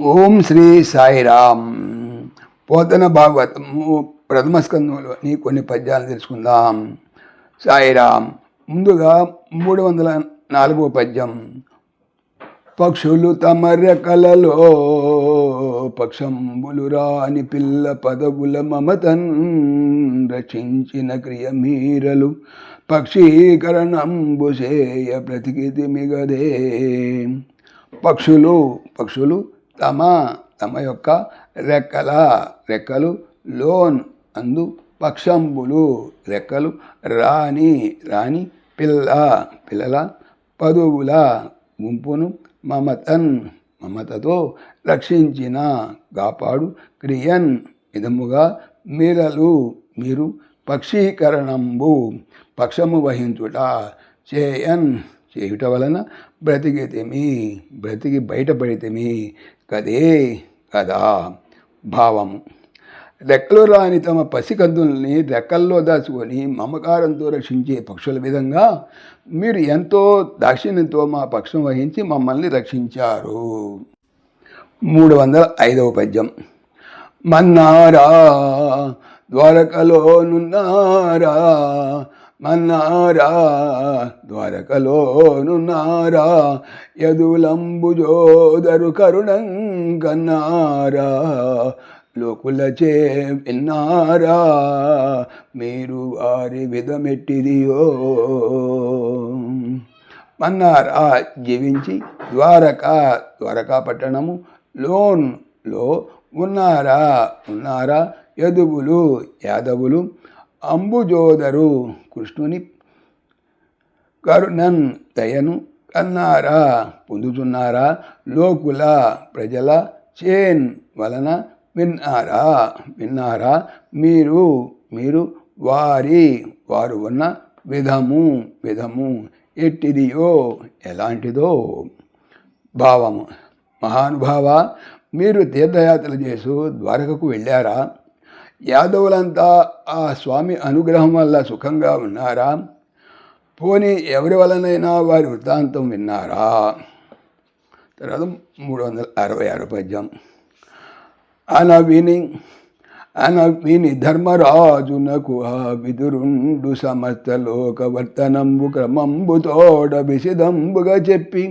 ఓం శ్రీ సాయిరామ్. పోతన భాగవతము ప్రథమ స్కంధంలోని కొన్ని పద్యాలు తెలుసుకుందాం. సాయిరామ్. ముందుగా 304వ పద్యం. పక్షులు తమ రెక్కలలో పక్షంబులు రాని పిల్ల పదవుల మమతన్ రచించిన క్రియమీరలు పక్షీకరణంబు చేయ బ్రతికితి మిగదే. పక్షులు తమ యొక్క రెక్కలు లోన్ అందు పక్షంబులు రెక్కలు రాని పిల్లల పదువుల గుంపును మమతతో రక్షించిన కాపాడు క్రియన్ విధముగా మీరు పక్షీకరణంబు పక్షము వహించుట చేయుట వలన బ్రతికి బయటపడితిమి కదా. భావము. రెక్కలు రాని తమ పసికందుల్ని రెక్కల్లో దాచుకొని మమకారంతో రక్షించే పక్షుల విధంగా మీరు ఎంతో దాక్షిణ్యంతో మా పక్షం వహించి మమ్మల్ని రక్షించారు. 305వ పద్యం. మన్నారా ద్వారకలోనున్నారా యదులంబుజోదరు కరుణంకన్నారా లోకులచే విన్నారా మీరు వారి విధమెట్టిదియో. మన్నారా జీవించి ద్వారకా పట్టణము లోన్లో ఉన్నారా యాదవులు అంబుజోదరు కృష్ణుని కరుణన్ దయను కన్నారా పొందుతున్నారా లోకుల ప్రజల చేన్ వలన విన్నారా మీరు వారు ఉన్న విధము ఎట్టిదియో ఎలాంటిదో. భావము. మహానుభావ, మీరు తీర్థయాత్రలు చేస్తూ ద్వారకకు వెళ్ళారా? యాదవులంతా ఆ స్వామి అనుగ్రహం వల్ల సుఖంగా ఉన్నారా? పోనీ ఎవరి వలనైనా వారి వృత్తాంతం విన్నారా? తర్వాత 366 పద్యం. అనవిని ధర్మరాజునకు విదురుండు సమస్త లోకవర్తనంబు క్రమంబు తోడ విసిదంబుగా చెప్పి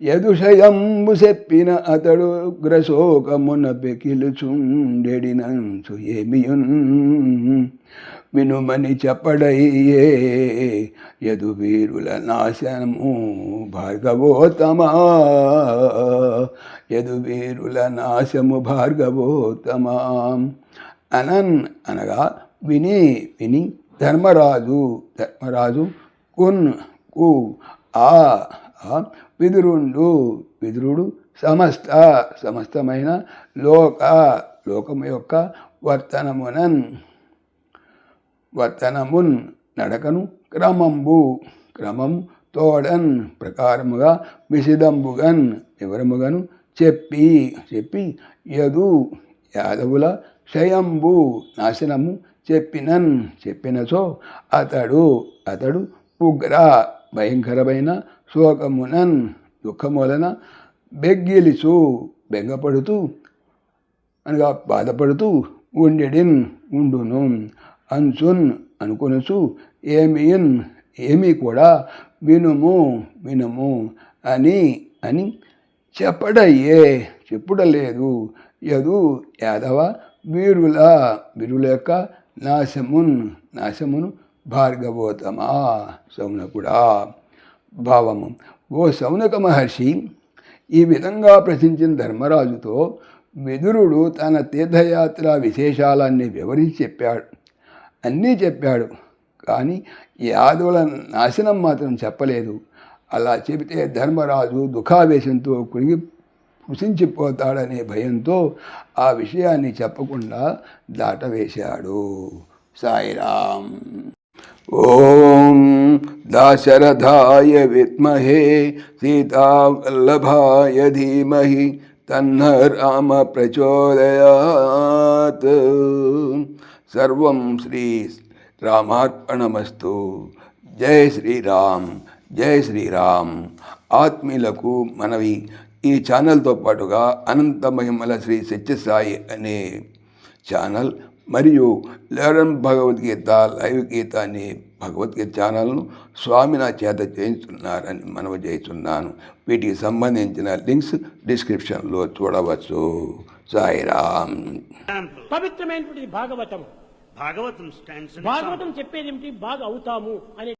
యదుషయంబు చెప్పిన అతడు గ్రశోకమున పెకిలుచుండెడినంచు ఏమియున్ వినుమని చెప్పడయ్యే యదువీరుల నాశనము భార్గవోత్తమా అనగా విని ధర్మరాజు విదురుడు సమస్తమైన లోకము యొక్క వర్తనమున్ నడకను క్రమము తోడన్ ప్రకారముగా విశిదంబుగన్ వివరముగను చెప్పి యాదవుల క్షయంబు నాశనము చెప్పినచో అతడు ఉగ్ర భయంకరమైన శోకమునన్ దుఃఖములన బెంగపడుతూ అనగా బాధపడుతూ ఉండును. అంచున్ అనుకొనసు ఏమీ కూడా వినుము అని చెప్పుడలేదు. యాదవ వీరుల యొక్క నాశమును భార్గవోత్తమా శౌనకుడా. భావము. ఓ శౌనక మహర్షి, ఈ విధంగా ప్రశ్నించిన ధర్మరాజుతో విదురుడు తన తీర్థయాత్ర విశేషాలన్నీ వివరించి చెప్పాడు. కానీ యాదవుల నాశనం మాత్రం చెప్పలేదు. అలా చెబితే ధర్మరాజు దుఃఖావేశంతో కృషించిపోతాడనే భయంతో ఆ విషయాన్ని చెప్పకుండా దాటవేశాడు. సాయిరామ్. ఓం దాశరథాయ విద్మహే సీతావల్లభాయ ధీమహి తన్న రామ ప్రచోదయాత్. సర్వం శ్రీ రామార్పణమస్తు. జై శ్రీరామ్. జై శ్రీరామ్. ఆత్మీయులకు మనవి, ఈ ఛానల్తో పాటుగా అనంత మహిమల శ్రీ సత్యసాయి అనే ఛానల్ మరియు లేరన్ భగవద్గీత లైవ్ గీత అనే భగవద్గీత ఛానల్ను స్వామి నా చేత చేయించున్నారని మనవి చేస్తున్నాను. వీటికి సంబంధించిన లింక్స్ డిస్క్రిప్షన్లో చూడవచ్చు. సాయిరామ్. పవిత్రమైనటువంటి Bhagavatam. Bhagavatam stands in Bhagavatam చెప్పేది ఏమిటి? బాగా అవుతాము అనే